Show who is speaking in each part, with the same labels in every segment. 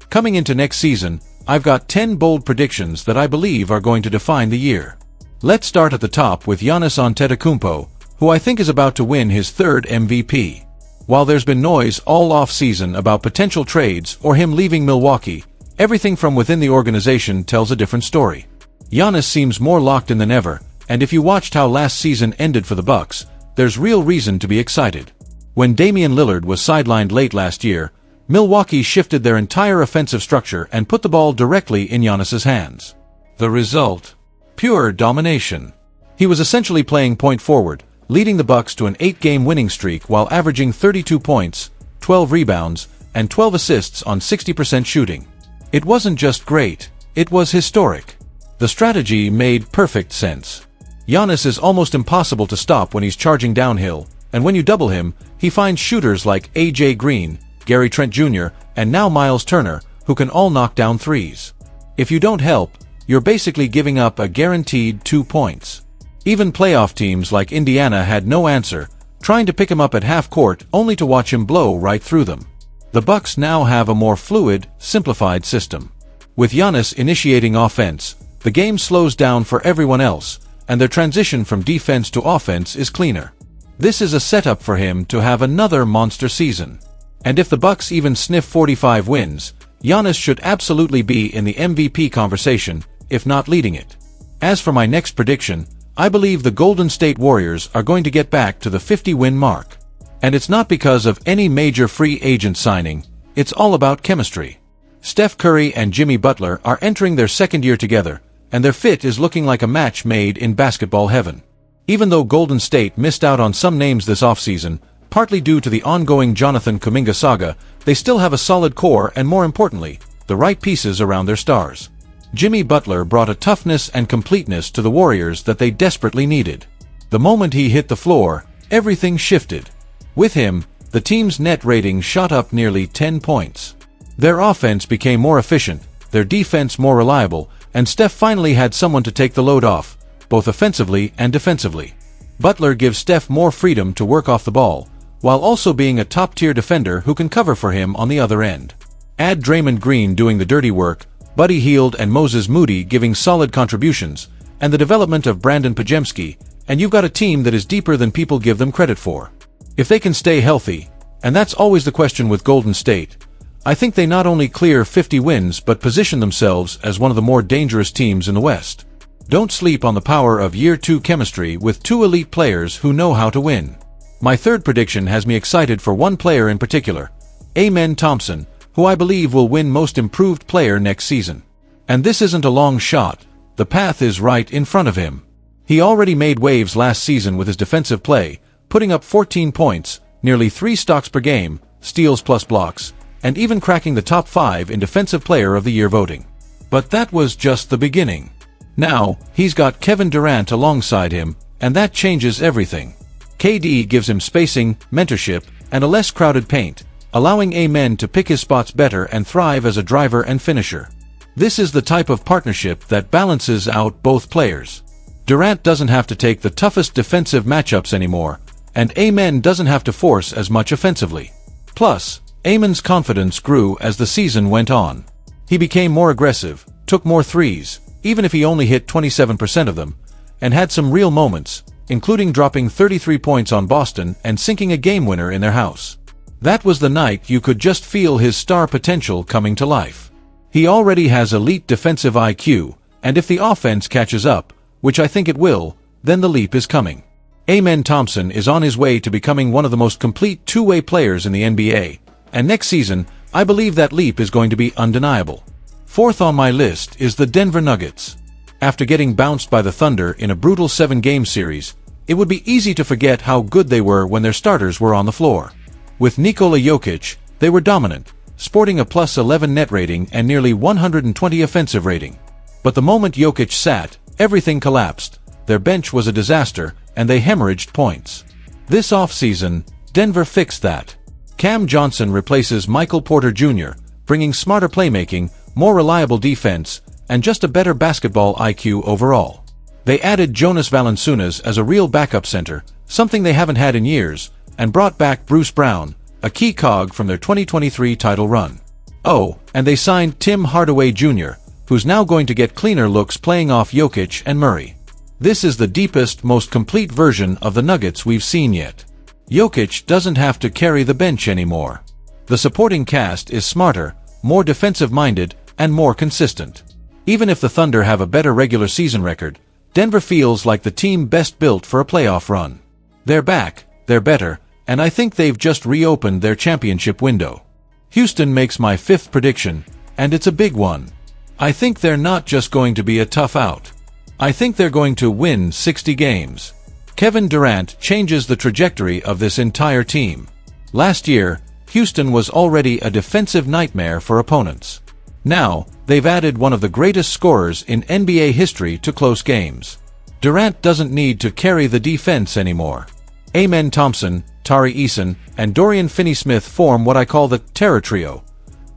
Speaker 1: Coming into next season, I've got 10 bold predictions that I believe are going to define the year. Let's start at the top with Giannis Antetokounmpo, who I think is about to win his third MVP. While there's been noise all off-season about potential trades or him leaving Milwaukee, everything from within the organization tells a different story. Giannis seems more locked in than ever, and if you watched how last season ended for the Bucks, there's real reason to be excited. When Damian Lillard was sidelined late last year, Milwaukee shifted their entire offensive structure and put the ball directly in Giannis's hands. The result? Pure domination. He was essentially playing point forward, leading the Bucks to an 8-game winning streak while averaging 32 points, 12 rebounds, and 12 assists on 60% shooting. It wasn't just great, it was historic. The strategy made perfect sense. Giannis is almost impossible to stop when he's charging downhill, and when you double him, he finds shooters like AJ Green, Gary Trent Jr., and now Miles Turner, who can all knock down threes. If you don't help, you're basically giving up a guaranteed 2 points. Even playoff teams like Indiana had no answer, trying to pick him up at half court only to watch him blow right through them. The Bucks now have a more fluid, simplified system. With Giannis initiating offense, the game slows down for everyone else, and their transition from defense to offense is cleaner. This is a setup for him to have another monster season. And if the Bucks even sniff 45 wins, Giannis should absolutely be in the MVP conversation, if not leading it. As for my next prediction, I believe the Golden State Warriors are going to get back to the 50-win mark. And it's not because of any major free agent signing, it's all about chemistry. Steph Curry and Jimmy Butler are entering their second year together, and their fit is looking like a match made in basketball heaven. Even though Golden State missed out on some names this offseason, partly due to the ongoing Jonathan Kuminga saga, they still have a solid core and, more importantly, the right pieces around their stars. Jimmy Butler brought a toughness and completeness to the Warriors that they desperately needed. The moment he hit the floor, everything shifted. With him, the team's net rating shot up nearly 10 points. Their offense became more efficient, their defense more reliable, and Steph finally had someone to take the load off, both offensively and defensively. Butler gives Steph more freedom to work off the ball, while also being a top-tier defender who can cover for him on the other end. Add Draymond Green doing the dirty work, Buddy Hield and Moses Moody giving solid contributions, and the development of Brandon Podziemski, and you've got a team that is deeper than people give them credit for. If they can stay healthy, and that's always the question with Golden State, I think they not only clear 50 wins but position themselves as one of the more dangerous teams in the West. Don't sleep on the power of Year 2 chemistry with two elite players who know how to win. My third prediction has me excited for one player in particular, Amen Thompson, who I believe will win Most Improved Player next season. And this isn't a long shot, the path is right in front of him. He already made waves last season with his defensive play, putting up 14 points, nearly 3 stocks per game, steals plus blocks, and even cracking the top 5 in Defensive Player of the Year voting. But that was just the beginning. Now, he's got Kevin Durant alongside him, and that changes everything. KD gives him spacing, mentorship, and a less crowded paint, allowing Amen to pick his spots better and thrive as a driver and finisher. This is the type of partnership that balances out both players. Durant doesn't have to take the toughest defensive matchups anymore, and Amen doesn't have to force as much offensively. Plus, Amen's confidence grew as the season went on. He became more aggressive, took more threes, even if he only hit 27% of them, and had some real moments, including dropping 33 points on Boston and sinking a game winner in their house. That was the night you could just feel his star potential coming to life. He already has elite defensive IQ, and if the offense catches up, which I think it will, then the leap is coming. Amen Thompson is on his way to becoming one of the most complete two-way players in the NBA, and next season, I believe that leap is going to be undeniable. Fourth on my list is the Denver Nuggets. After getting bounced by the Thunder in a brutal 7-game series, it would be easy to forget how good they were when their starters were on the floor. With Nikola Jokic, they were dominant, sporting a plus 11 net rating and nearly 120 offensive rating. But the moment Jokic sat, everything collapsed, their bench was a disaster, and they hemorrhaged points. This offseason, Denver fixed that. Cam Johnson replaces Michael Porter Jr., bringing smarter playmaking, more reliable defense, and just a better basketball IQ overall. They added Jonas Valanciunas as a real backup center, something they haven't had in years, and brought back Bruce Brown, a key cog from their 2023 title run. Oh, and they signed Tim Hardaway Jr., who's now going to get cleaner looks playing off Jokic and Murray. This is the deepest, most complete version of the Nuggets we've seen yet. Jokic doesn't have to carry the bench anymore. The supporting cast is smarter, more defensive-minded, and more consistent. Even if the Thunder have a better regular season record, Denver feels like the team best built for a playoff run. They're back, they're better, and I think they've just reopened their championship window. Houston makes my fifth prediction, and it's a big one. I think they're not just going to be a tough out. I think they're going to win 60 games. Kevin Durant changes the trajectory of this entire team. Last year, Houston was already a defensive nightmare for opponents. Now, they've added one of the greatest scorers in NBA history to close games. Durant doesn't need to carry the defense anymore. Amen Thompson, Tari Eason, and Dorian Finney-Smith form what I call the Terror Trio.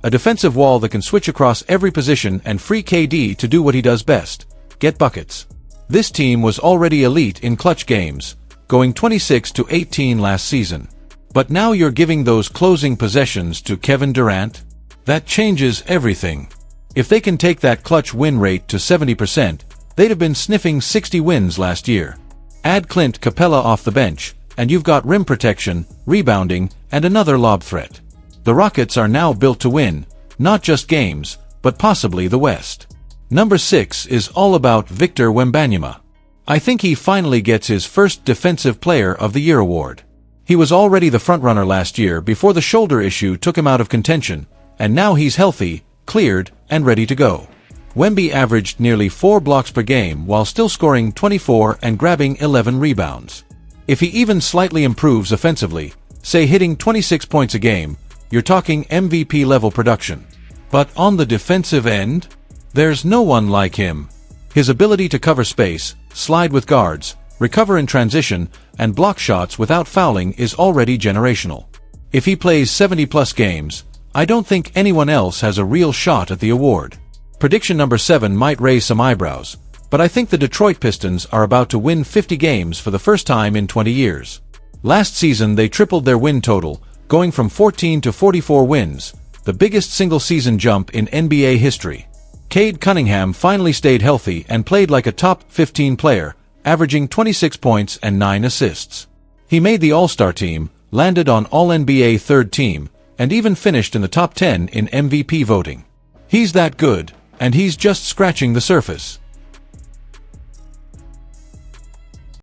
Speaker 1: A defensive wall that can switch across every position and free KD to do what he does best: get buckets. This team was already elite in clutch games, going 26-18 last season. But now you're giving those closing possessions to Kevin Durant? That changes everything. If they can take that clutch win rate to 70%, they'd have been sniffing 60 wins last year. Add Clint Capella off the bench, and you've got rim protection, rebounding, and another lob threat. The Rockets are now built to win, not just games, but possibly the West. Number 6 is all about Victor Wembanyama. I think he finally gets his first Defensive Player of the Year award. He was already the frontrunner last year before the shoulder issue took him out of contention, and now he's healthy, cleared, and ready to go. Wemby averaged nearly 4 blocks per game while still scoring 24 and grabbing 11 rebounds. If he even slightly improves offensively, say hitting 26 points a game, you're talking MVP-level production. But on the defensive end, there's no one like him. His ability to cover space, slide with guards, recover in transition, and block shots without fouling is already generational. If he plays 70-plus games, I don't think anyone else has a real shot at the award. Prediction number 7 might raise some eyebrows, but I think the Detroit Pistons are about to win 50 games for the first time in 20 years. Last season they tripled their win total, going from 14 to 44 wins, the biggest single-season jump in NBA history. Cade Cunningham finally stayed healthy and played like a top 15 player, averaging 26 points and 9 assists. He made the All-Star team, landed on All-NBA third team, and even finished in the top 10 in MVP voting. He's that good, and he's just scratching the surface.